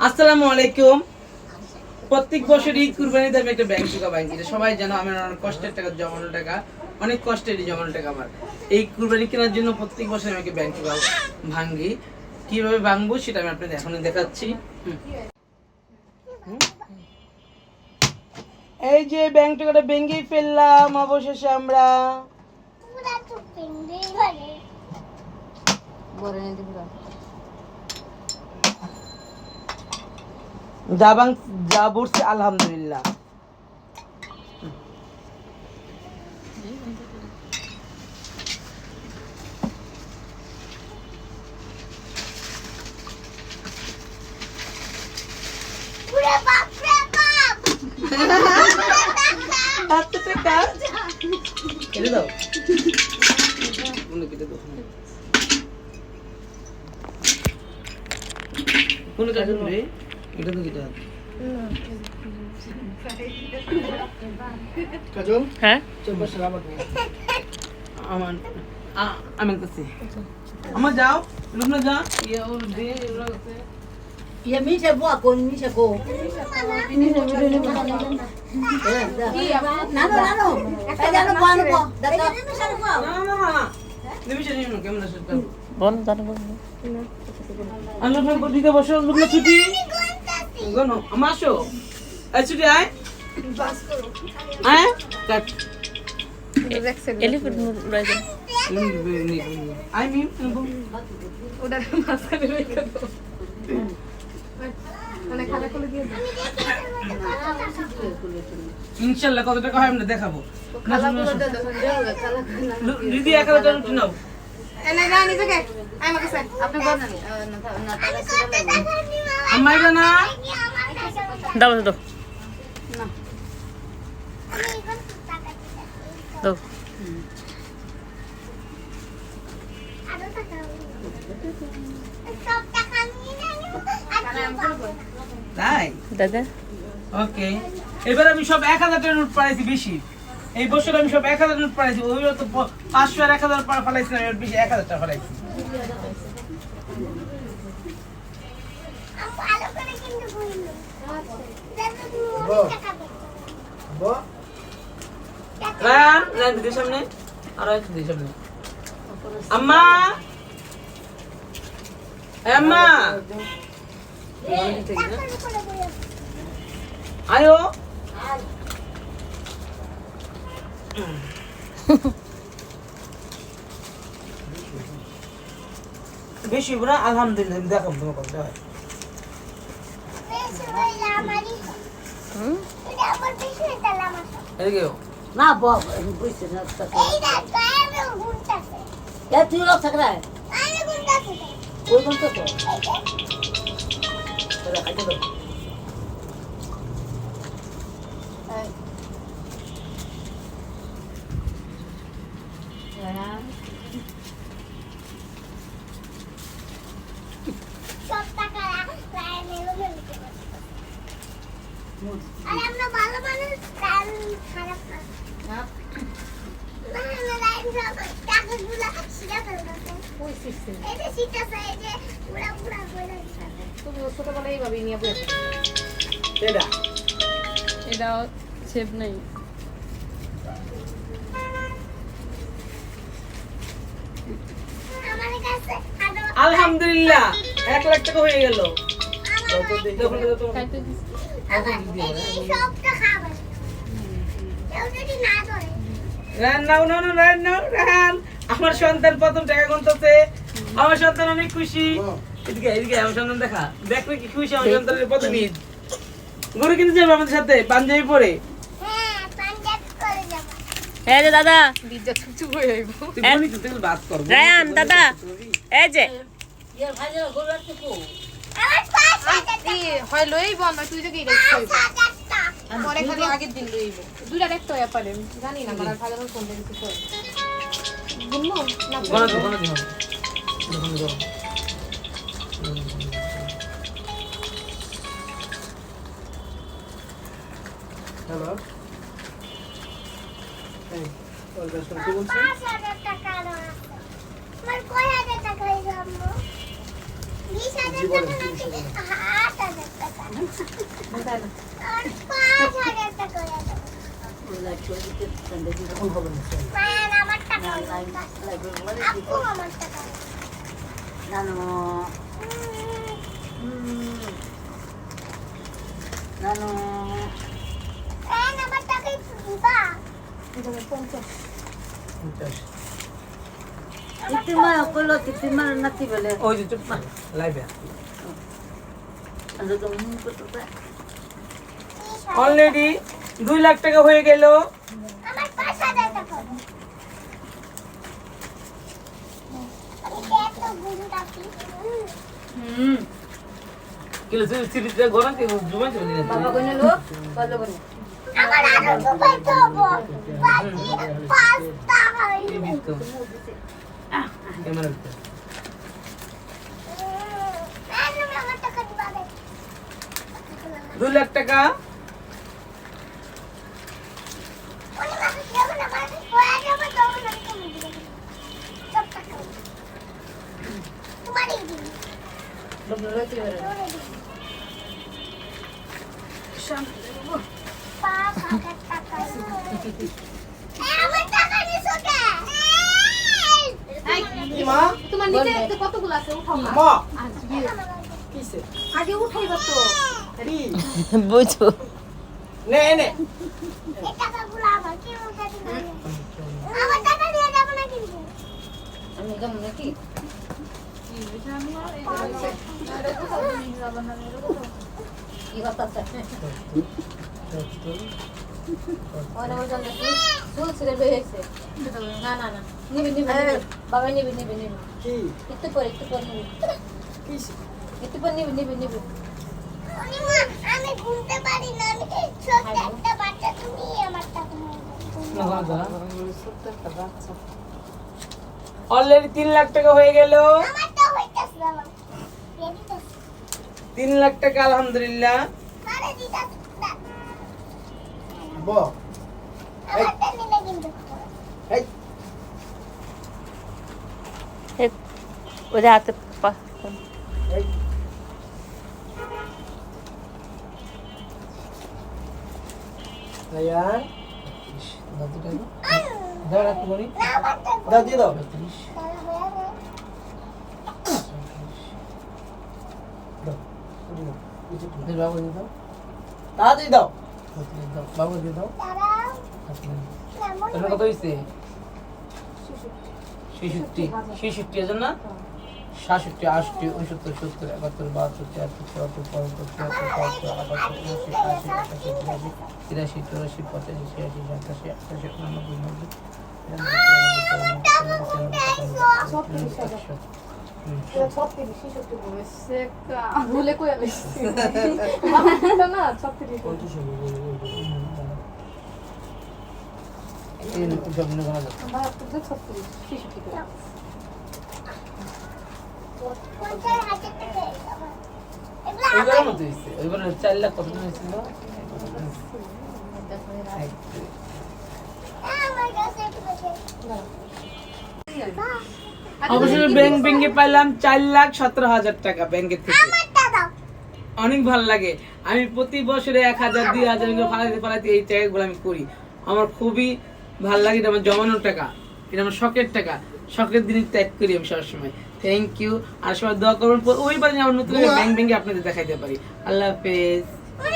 আসসালামু আলাইকুম। প্রত্যেক বছর ঈদ কুরবানিতে আমি একটা ব্যাংক টাকা ভাঙি, সবাই জানো আমার অনেক কষ্টের টাকা, জমানো টাকা, অনেক কষ্টের জমানো টাকা আমার এই কুরবানি কেনার জন্য প্রত্যেক বছর আমি একটা ব্যাংক টাকা ভাঙি। কিভাবে ভাঙবো সেটা আমি আপনাদের এখন দেখাচ্ছি। এই যে ব্যাংক টাকাটা ভেঙেই ফেললাম অবশেষে আমরা। যা বলছে আলহামদুলিল্লাহ। কেটে দাও, কেটে দাও। কোন কাজ রে? এটা তো কেটে দাও। কাজল, হ্যাঁ চোখ সালামত নেই আমার। আমি কাছে আমার যাও লুকনা যা ইয়া ওর দে রাখতে ইয়া মিশে বো কোন মিশে কো কি না না না এই জানো কোন কো দাদা না না না নিমিশে নিও কেমন আছে বল জানো বল আলো না কো দিতে বসো লুকনা ছুটি গনো আমাশো এই ছুটি আয় বাস করো হ্যাঁ কাট এলিফ্যান্ট রাইজন আই মিন ওটা মাঝখানে রেখে দাও মানে খালা করে দিয়ে দাও ইনশাআল্লাহ কত টাকা হয় আমরা দেখাবো। খালা করে দাও খালা দিদি একা টাকা উঠে নাও এনে না নিতে কে আই আমাকে স্যার আপনি বল না টাকা সেটা লাগবে আম্মাই জানা দাও দাও না দাও তাই দাদা ওকে। এবার আমি সব 1000 টাকার নোট পাইছি বেশি। এই বছর আমি সব 1000 নোট পাইছি। ওই তো 500 আর 1000 পাইছি না, এর বেশি 1000 টাকা পাইছি। ভালো করে কিন্তু বইলো বো রান রান দিদি সামনে আর একটু দিদি সামনে আম্মা আম্মা আয়ো বেশি বুড়া আলহামদুলিল্লাহ দেখো তোমার কথা হয় না বাবা বুঝছে না তুই লোক থাকলে ওই গুনতে তো খাইতে দাও আরে আমরা ভালো মানুষ কাল খারাপ না না না লাইন সব টাকাগুলো সিধা ফেলতে ওই সিস্টেম এটা সিধা সাইড যে পুরা পুরা কইরা তুমি ছোটবেলায় এইভাবে নিয়ে বসে এটা শেপ নাই আমার কাছে আলহামদুলিল্লাহ 1 লাখ টাকা হয়ে গেল। আমার সন্তান প্রথম টাকা গুনতেছে, আমার সন্তান অনেক খুশি। এদিকে এদিকে আমার সন্তান দেখা দেখবে কি খুশি। আমার সন্তানের প্রথম ঈদ গরু কিনতে যাবে আমাদের সাথে পাঞ্জাবি পরে। এই যে দাদা লিজা চুপ হয়ে যাইবো তুই বাস কর রায়ান দাদা এই যে ইয়ার ভাই গরু রাখতে কো আমার পাঁচ হয় লইব আমরা তুই যে কি রাখছিস পরে খালি আগের দিন লইব দুইটা দেখতে হয় পারে জানি না আমার ভালো কোন দিন কিছু হয় বুঝলো না বড় দিও হ্যালো এই ওর কাছে কি বলছিস 5000 টাকা আমার কয় হাজার টাকা হইলো আম্মু 20000 টাকা নাকি 8000 মায়ের আমার টাকা আপু আমার টাকা নানু নানু মায়ের আমার টাকা একটু দিবা তিতিমা কইলো তিতিমা নাতি বলে ওই যে চুপ না লাইভে অলরেডি 2 লাখ টাকা হয়ে গেল। আমার 5,000 টাকা আমি এত গুণটা কি কিলো সিরিজটা গরম কি জুমা চলে দিলেন বাবা কইলো লোক কইলো বলে আমার আরো দুবাই তো হবো বাকি 5 টাকা হইলো ক্যামেরা আমার টাকা দিবা দে 2 লাখ টাকা ওই মাকে দেব না মাকে কোয়া দেব দেব না তুমি দিবে সব টাকা তোমারই দিবি লোক লইতে পারে আমার টাকা নিছো কে মা তোমার নিচে কতগুলো আছে উঠাও না। মা কিসে আগে উঠাইবা তো বুঝো নে নে এই টাকাগুলো আমার কি মুখে দিবে আমার টাকা দিয়ে যাব না কিন্তু আমি কেমন নাকি কি কথা আছে ওনা ওজন সুল সিরে বেহেছে না না না নিবি নিবি বাবা নিবি নিবি নিবি কি একটু পর নিবি কিসে একটু পর নিবি নিবি নিবি অনিমা আমি ঘুমতে পারি না আমি ছোট একটা বাচ্চা তুমি আমার টাকা অলরেডি 3 লাখ টাকা হয়ে গেল। আমারটা হইতাছে বাবা রেডি তো 3 লাখ টাকা আলহামদুলিল্লাহ। মারে দিদা ব আমারটা নিলে কিন্তু এই ওদের হাতে এই আয়ান দাদু টাকা দাও রাখো বলি না আমারটা দাও দিয়ে দাও 30 তাহলে হয়ে দাও গেল বাবা দিয়ে দাও তাড়াতাড়ি দাও বাবা দিয়ে দাও দাঁড়াও কেমন এটা কত হইছে 66 66 আছে না 67 68 69 70 71 72 73 74 75 86 87 88 ভুলে কই আইছি না 36 কোনটার হাতে থেকে এগুলা ওইবারের মতো হয়েছে ওইবারে 4 লাখ কত হয়েছিল আমার কাছে একটু বেশি অবশ্যই ব্যাংক ব্যাংকে পাইলাম 4,17,000 টাকা ব্যাংকের থেকে। আমারটা দাও অনেক ভালো লাগে। আমি প্রতি বছরে 1,000 2,000 করে ফালাতে এই টাকাগুলো আমি করি। আমার খুবই ভালো লাগে। এটা আমার জমানোর টাকা, এটা আমার শখের টাকা। শখের দিন ত্যাগ করি আমি সবসময়। Thank you. আর সবাই দোয়া করবেন ওইবার আমি নতুন ব্যাংক ব্যাংকে আপনাদের দেখাইতে পারি। আল্লাহ হাফেজ।